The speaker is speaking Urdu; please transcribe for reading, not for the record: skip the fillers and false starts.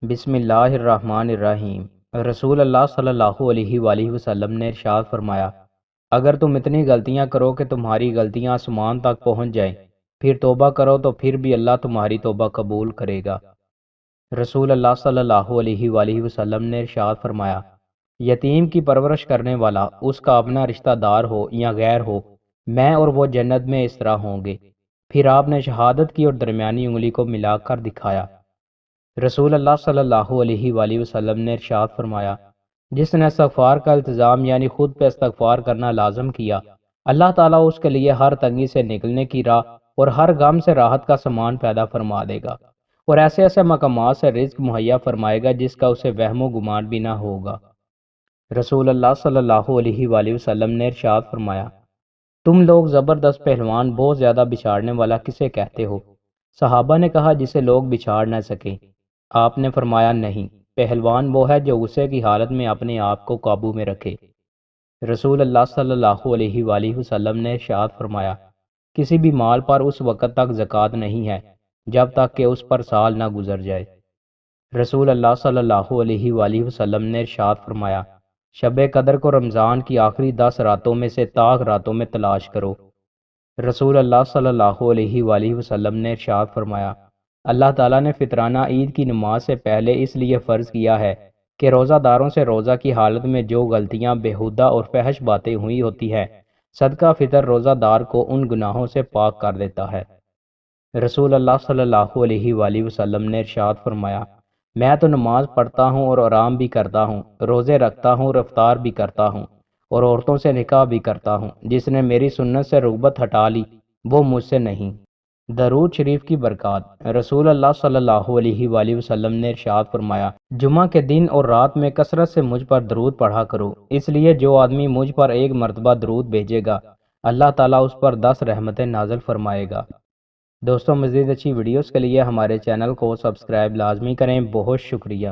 بسم اللہ الرحمن الرحیم۔ رسول اللہ صلی اللہ علیہ وآلہ وسلم نے ارشاد فرمایا، اگر تم اتنی غلطیاں کرو کہ تمہاری غلطیاں آسمان تک پہنچ جائیں، پھر توبہ کرو تو پھر بھی اللہ تمہاری توبہ قبول کرے گا۔ رسول اللہ صلی اللہ علیہ وآلہ وسلم نے ارشاد فرمایا، یتیم کی پرورش کرنے والا، اس کا اپنا رشتہ دار ہو یا غیر ہو، میں اور وہ جنت میں اس طرح ہوں گے۔ پھر آپ نے شہادت کی اور درمیانی انگلی کو ملا کر دکھایا۔ رسول اللہ صلی اللہ علیہ وآلہ وسلم نے ارشاد فرمایا، جس نے استغفار کا التزام یعنی خود پہ استغفار کرنا لازم کیا، اللہ تعالیٰ اس کے لیے ہر تنگی سے نکلنے کی راہ اور ہر غم سے راحت کا سامان پیدا فرما دے گا، اور ایسے ایسے مقامات سے رزق مہیا فرمائے گا جس کا اسے وہم و گمان بھی نہ ہوگا۔ رسول اللہ صلی اللہ علیہ وآلہ وسلم نے ارشاد فرمایا، تم لوگ زبردست پہلوان بہت زیادہ بچھاڑنے والا کسے کہتے ہو؟ صحابہ نے کہا، جسے لوگ بچھاڑ نہ سکیں۔ آپ نے فرمایا، نہیں، پہلوان وہ ہے جو غصے کی حالت میں اپنے آپ کو قابو میں رکھے۔ رسول اللہ صلی اللہ علیہ وآلہ وسلم نے ارشاد فرمایا، کسی بھی مال پر اس وقت تک زکوٰۃ نہیں ہے جب تک کہ اس پر سال نہ گزر جائے۔ رسول اللہ صلی اللہ علیہ وآلہ وسلم نے ارشاد فرمایا، شب قدر کو رمضان کی آخری 10 راتوں میں سے طاق راتوں میں تلاش کرو۔ رسول اللہ صلی اللہ علیہ وآلہ وسلم نے ارشاد فرمایا، اللہ تعالیٰ نے فطرانہ عید کی نماز سے پہلے اس لیے فرض کیا ہے کہ روزہ داروں سے روزہ کی حالت میں جو غلطیاں بیہودہ اور فحش باتیں ہوئی ہوتی ہے، صدقہ فطر روزہ دار کو ان گناہوں سے پاک کر دیتا ہے۔ رسول اللہ صلی اللہ علیہ وآلہ وسلم نے ارشاد فرمایا، میں تو نماز پڑھتا ہوں اور آرام بھی کرتا ہوں، روزے رکھتا ہوں اور افطار بھی کرتا ہوں، اور عورتوں سے نکاح بھی کرتا ہوں۔ جس نے میری سنت سے رغبت ہٹا لی وہ مجھ سے نہیں۔ درود شریف کی برکات۔ رسول اللہ صلی اللہ علیہ وآلہ وسلم نے ارشاد فرمایا، جمعہ کے دن اور رات میں کثرت سے مجھ پر درود پڑھا کرو، اس لیے جو آدمی مجھ پر ایک مرتبہ درود بھیجے گا، اللہ تعالیٰ اس پر 10 رحمتیں نازل فرمائے گا۔ دوستوں، مزید اچھی ویڈیوز کے لیے ہمارے چینل کو سبسکرائب لازمی کریں۔ بہت شکریہ۔